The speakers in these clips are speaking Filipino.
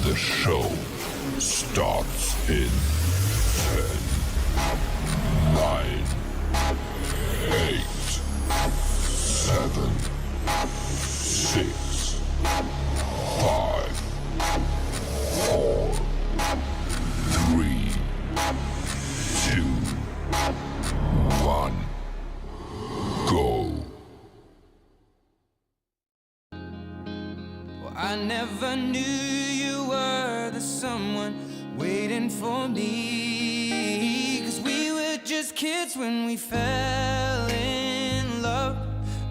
The show starts in 10, 9, 8, 7, 6, 5, 4, 3, 2, 1, go. I never knew you were the someone waiting for me, 'cause we were just kids when we fell in love,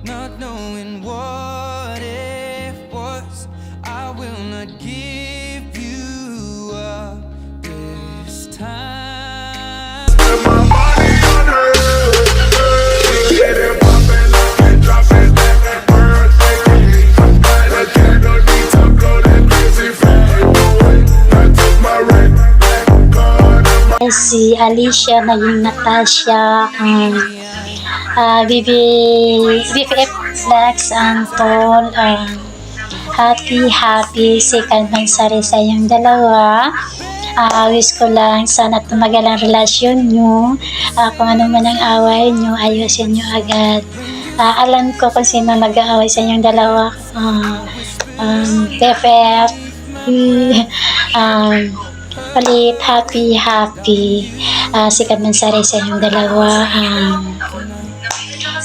not knowing what it was. I will not give you up this time. Si Alicia, naging Natasha, BFF Flex, Antol, happy second mansari sa inyong dalawa. Wish ko lang sana tumagal ang relasyon nyo. Kung ano man ang away nyo, ayusin nyo agad. Alam ko kung sino nag-aaway sa inyong dalawa. BFF, palit, happy. Sikat mansari sa inyong dalawa.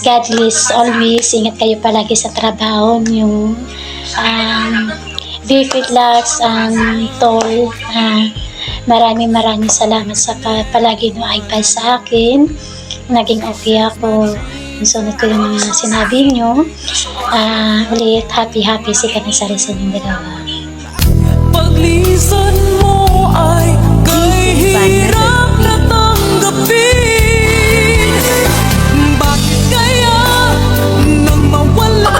God bless always. Ingat kayo palagi sa trabaho nyo. Bifit Lux, Tol, maraming salamat sa palagi nyo advice sa akin. Naging okay ako. Sunod ko yung mga sinabi nyo. Ulit, happy sikat mansari sa inyong dalawa. Paglisan mo ay kahirap na tanggapin. Bakit kaya nang mawala,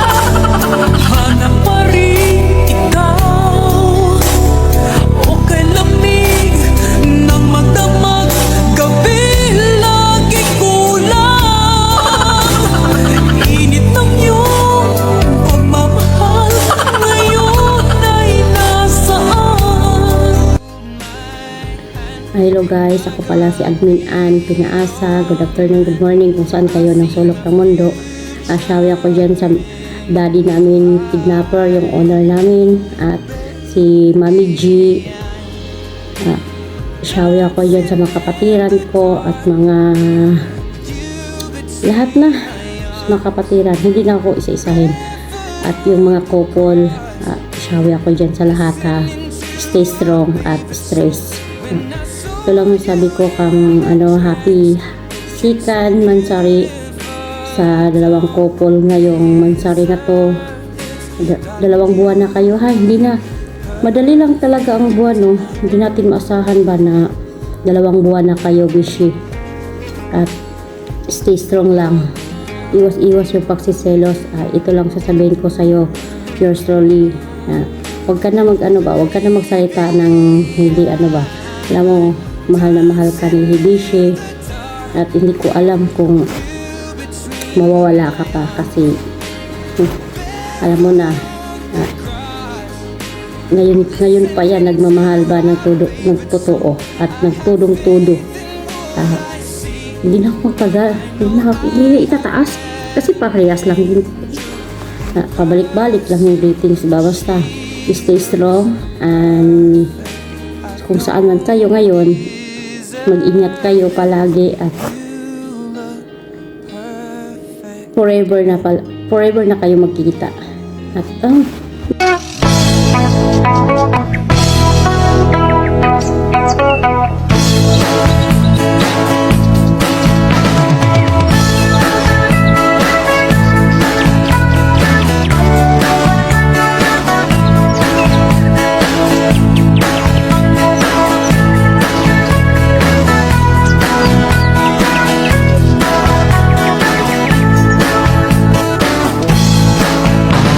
hanap pa rin ikaw? O kay lamig ng magdamag, gabi lagi kulang. Init ng iyong pagmamahal ngayon ay nasaan? Hello guys, ako pala si Admin Ann Pinaasa. Good afternoon, good morning kung saan kayo ng sulok ng mundo. Shawi ako dyan sa daddy namin, kidnapper, yung owner namin, at si Mami G. Shawi ako dyan sa mga kapatiran ko at mga lahat na mga kapatiran, hindi na ako isa-isahin. At yung mga couple, shawi ako dyan sa lahat ha. Stay strong at stress. Ito lang sabi ko kang happy second mansari sa dalawang couple ngayong mansari na to. 2 buwan na kayo ha, hindi na madali lang talaga ang buwan, no? Hindi natin maasahan ba na 2 buwan na kayo, bishi. At stay strong lang, iwas yung pagsiselos. Ito lang sasabihin ko sa'yo, yours truly. Huwag ka na huwag ka na magsalita ng hindi alam mo, mahal na mahal ka ni Hibishi, at hindi ko alam kung mawawala ka pa kasi alam mo na, ngayon pa yan nagmamahal ba ng totoo at nagtudong-tudo. Hindi na ako hindi itataas kasi parehas lang din, pabalik-balik lang yung ratings. Basta stay strong, and kung saan man kayo ngayon, mag-ingat kayo palagi, at forever na kayo magkikita. At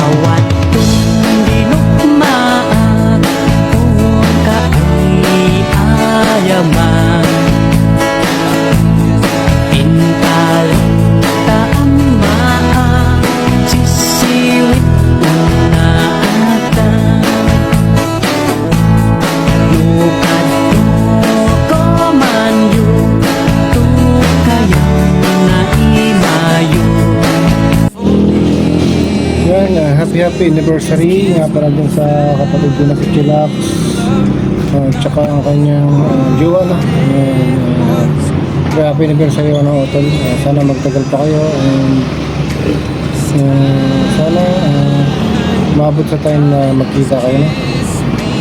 Bawat happy anniversary nga pala din sa kapatid ko na si Chilax. Tsaka ang kanyang jowa na. Happy anniversary Otol. Sana magtagal pa kayo. Sana maabot sa time na magkita kayo. No?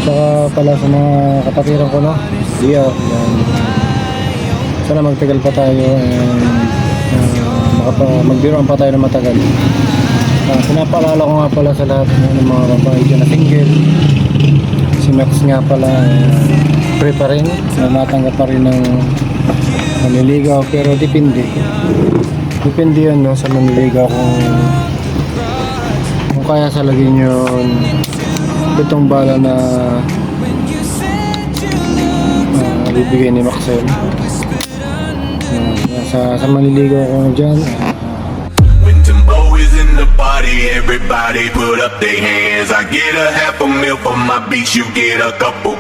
Tsaka pala sa mga kapatiran ko, no? Dia, sana magtagal pa tayo magbiroan pa tayo na matagal. Pinapaalala ko nga pala sa lahat ng mga babae dyan na single. Si Max nga pala pre pa rin, natanggap pa rin ng maniligaw, pero depende yun, no, sa maniligaw kung kaya salagin yun itong bala na bibigay ni Maxel. Sa maniligaw ko dyan, When Timbo is in the party, everybody put up their hands. I get a half a meal for my beats, you get a couple.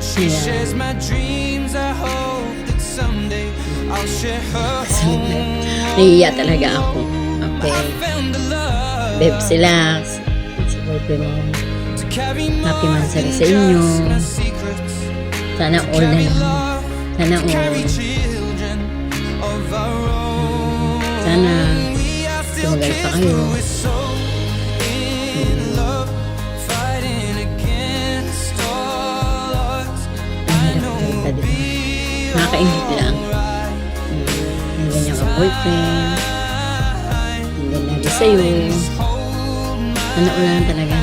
She shares my dreams. I hope that someday I'll share her home. Nahiya talaga ako. Okay. Found the love Babe sila. Si boyfriend mo. to carry Happy more mansari sa inyo. secrets. Sana all na lang. Sana all. Children of our own. Sana We are still tumagal pa kids, kayo. but we're so in love, fighting against all odds. I know we'll be Nakakaingit lang. Ang ganyan ka boyfriend. Ang ganyan lagi sa'yo. Sana all na lang talaga.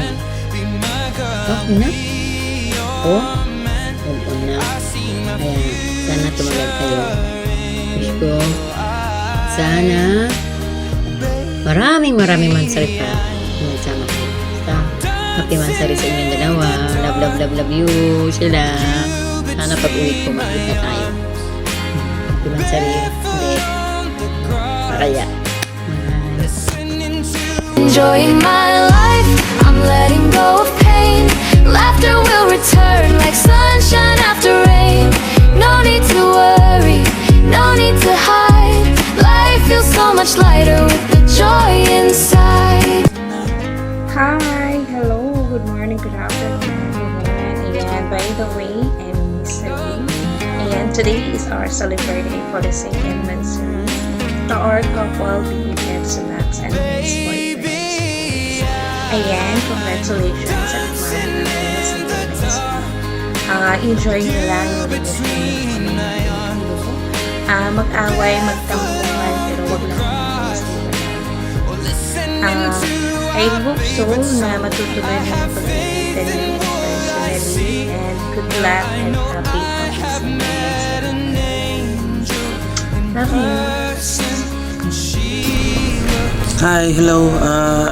Okay na? Oo? Oo na. Kaya sana tumagal kayo. Wish ko sana maraming mansari pa magsama kayo. Basta happy mansari sa inyong dalawa. Love you sila. Sana pag-uwi ko makita tayo. Happy mansari ulit. Makaya. Enjoying my life, I'm letting go of pain. Laughter will return like sunshine after rain. No need to worry, no need to hide. Life feels so much lighter with the joy inside. Hi, hello, good morning, good afternoon, everyone. And by the way, I'm Miss Celine. And today is our celebrating for the second anniversary to our couple, BFF Max and his boyfriend. Ayan, congratulations at marami na kayo sa guys. Enjoy nyo lang yung relasyon. Mag-away, magtampuhan, pero wag lang I hope so na matutuloy na ang pag-ibitan niyo personally, and good luck and happy Love you. Hi, hello.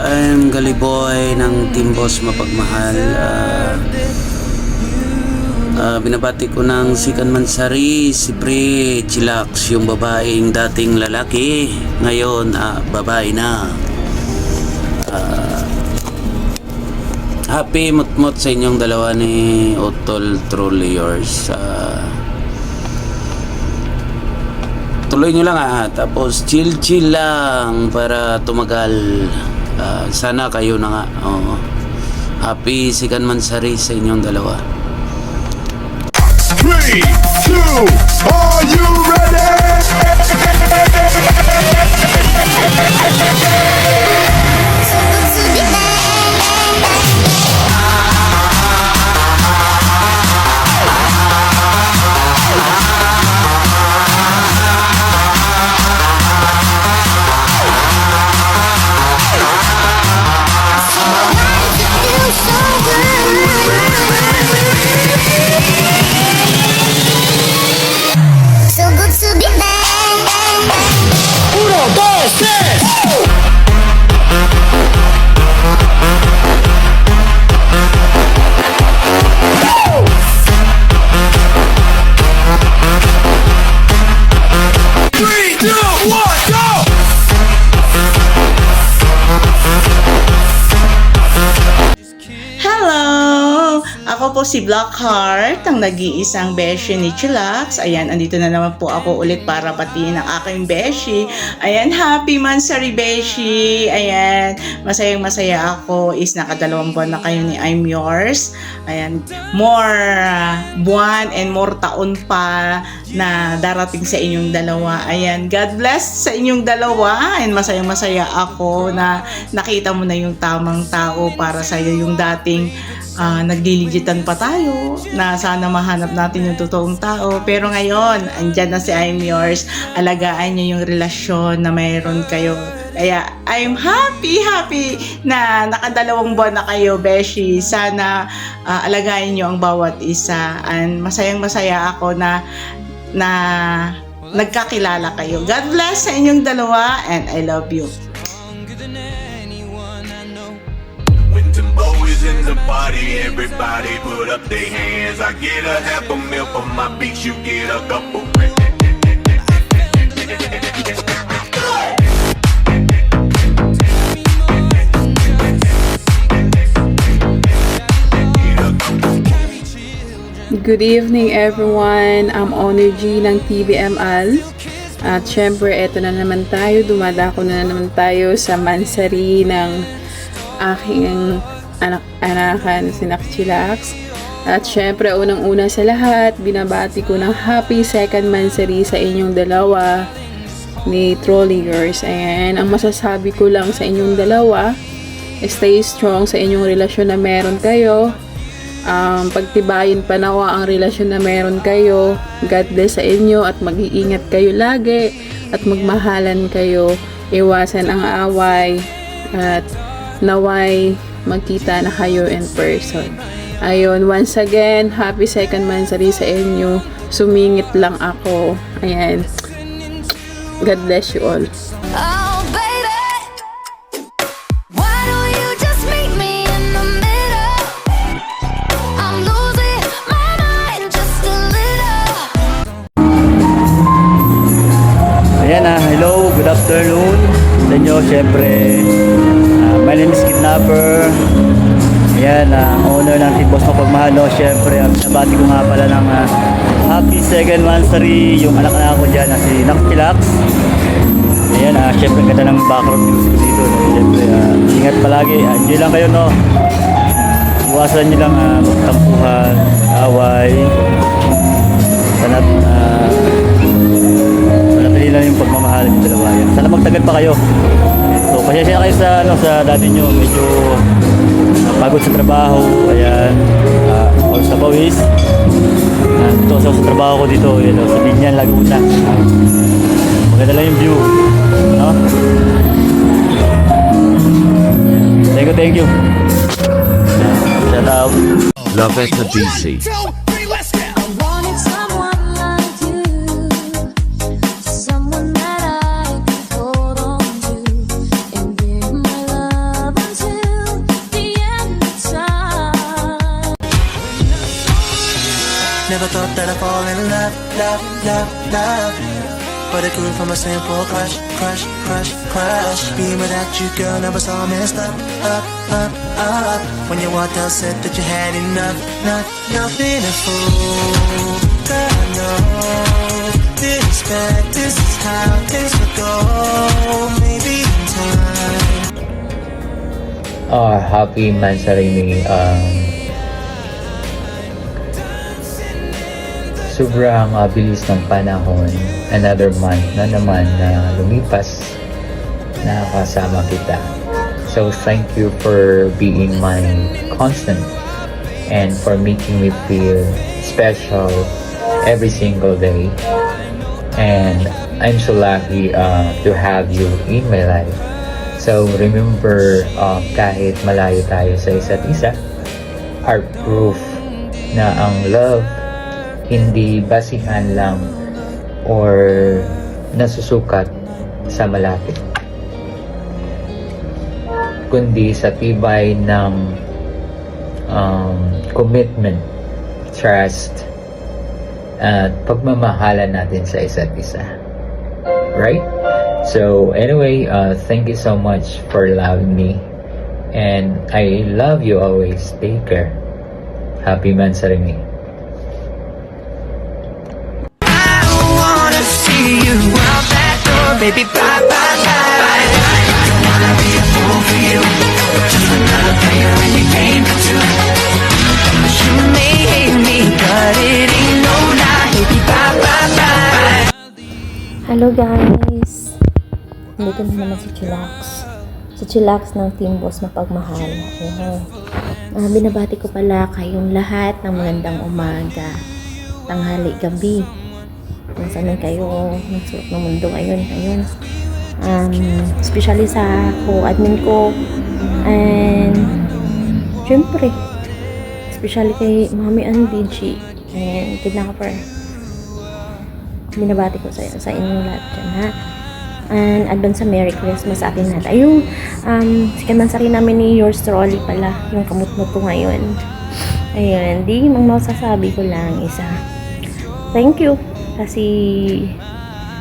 I'm Galiboy ng Team Boss Mapagmahal. Binabati ko ng Sikan Mansari, si Pre Chilax, yung babaeng dating lalaki, ngayon babae na. Happy mutmut sa inyong dalawa ni Otol, truly yours. Tuloy nyo lang tapos chill lang para tumagal. Sana kayo na nga. Happy Sikan Mansari sa inyong dalawa. 3, 2, are you ready? si Blackheart, ang nag-iisang beshi ni Chillax. Ayan, andito na naman po ako ulit para batiin ang aking beshi. Ayan, happy Mansari beshi. Ayan, masayang masaya ako is nakadalawang buwan na kayo ni I'm Yours. Ayan, more buwan and more taon pa na darating sa inyong dalawa. Ayan, God bless sa inyong dalawa. And masayang masaya ako na nakita mo na yung tamang tao para sa iyo, yung dating nagdiligitan pa tayo na sana mahanap natin yung totoong tao, pero ngayon andyan na si I'm Yours. Alagaan niyo yung relasyon na mayroon kayo. Kaya I'm happy na nakadalawang buwan na kayo, beshi. Sana alagain niyo ang bawat isa, and masayang masaya ako na nagkakilala kayo. God bless sa inyong dalawa, and I love you. When Timbo is in the party, everybody put up their hands. I get a half a mil for my beats, you get a couple. Good evening everyone, I'm Honor G ng TVML. At syempre, eto na naman tayo, dumadako na naman tayo sa mansari ng aking anak-anakan, si Chillax. At syempre, unang-una sa lahat, binabati ko ng happy second mansari sa inyong dalawa ni Truly Yours. Ayan, ang masasabi ko lang sa inyong dalawa, stay strong sa inyong relasyon na meron kayo. Pagtibayin pa nawa ang relasyon na meron kayo. God bless sa inyo at mag-iingat kayo lagi at magmahalan kayo. Iwasan ang away at naway magkita na kayo in person. Ayun, once again, happy second mansari sa inyo. Sumingit lang ako. Ayan. God bless you all. Oh, baby, why don't you just meet me in the middle? I'm losing my mind just a little. Ayan hello, good afternoon sa inyo. Syempre, my name is Kidnapper. Ayan, owner ng Tipos Mapagmahal. Syempre, nabati ko nga pala ng happy second mansari yung anak na ako dyan na si Chillax. Ayan, syempre ganda ng background news ko dito. Syempre, ingat palagi. Enjoy lang kayo, no? Iwasan nyo lang magtampuhan, away. Sanat, manatili lang yung pagmamahal ng dalawa. Yan. Sana magtagal pa kayo. So, pasensya kayo sa dati nyo. Medyo pagod sa trabaho. Ayan. Or sa pawis. Ito sa trabaho ko dito. Yan, sa Binyan, Laguna. Maganda lang yung view. No? Thank you. Shout out. Love at the DC. I wanted someone like you, someone that I could hold on to and give my love until the end of time. Never thought that I'd fall in love. But it grew from a simple crush. Being without you, girl, never saw messed up. When you walked out, said that you had enough. Nothing to fool. Girl, I know. Didn't expect this is how things would go. Maybe in time. Happy mansari ni sobrang bilis ng panahon, another month na naman na lumipas, nakakasama kita. So thank you for being my constant and for making me feel special every single day. And I'm so lucky to have you in my life. So remember, kahit malayo tayo sa isa't isa, our proof na ang love hindi basihan lang or nasusukat sa malapit, kundi sa tibay ng commitment, trust, at pagmamahalan natin sa isa't isa. Right? So anyway, thank you so much for loving me, and I love you always. Take care. Happy Mansari. Hello guys! Dito na naman si Chillax. Si Chillax ng Team Boss Mapagmahal. Binabati ko pala kayong lahat ng magandang umaga, tanghali, gabi. Kung saan man kayo nagsulok ng mundo ngayon. Ayun. Especially sa co-admin ko. And syempre, especially kay Mami and BG and Kidnapper. Binabati ko sa inyong lahat dyan, ha? And advance sa Merry Christmas sa atin lahat. Ayun, si Kamansari namin ni Yours Truly pala, yung kamot-mot ko ngayon. Ayun, di mang masasabi ko lang isa. Thank you, kasi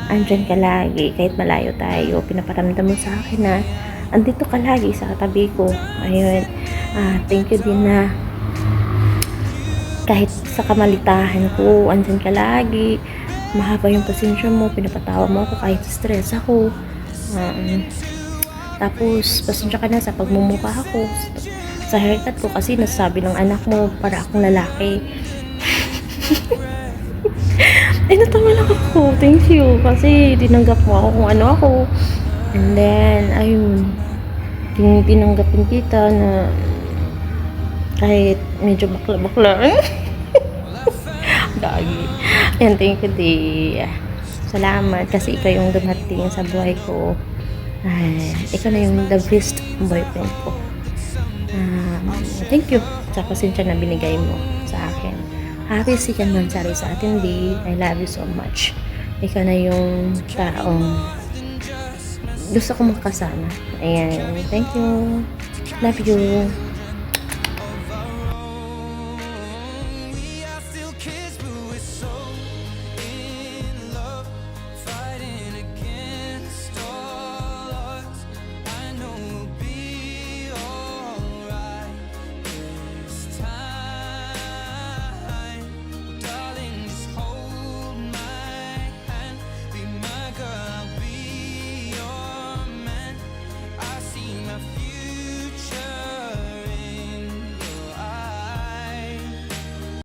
andyan ka lagi, kahit malayo tayo, pinaparamdam mo sa akin na andito ka lagi sa tabi ko. Ayun, thank you din na kahit sa kamalitahan ko, andyan ka lagi. Mahaba yung pasensya mo, pinapatawa mo ako kahit stress ako. Tapos, pasensya ka na sa pagmumukha ako, sa haircut ko, kasi nasabi ng anak mo, para akong lalaki. Ay, natawa lang ako. Thank you. Kasi tinanggap mo ako kung ano ako. And then, ayun, tinanggapin kita na kahit medyo bakla-bakla. Dagi. And thank you, di. Salamat kasi ikaw yung dumating sa buhay ko. Ikaw na yung the best boyfriend ko. Thank you sa pasensya na binigay mo sa akin. Happy second Mansari sa atin, di. I love you so much. Ikaw na yung taong gusto ko makasama. Ayan. Thank you. Love you.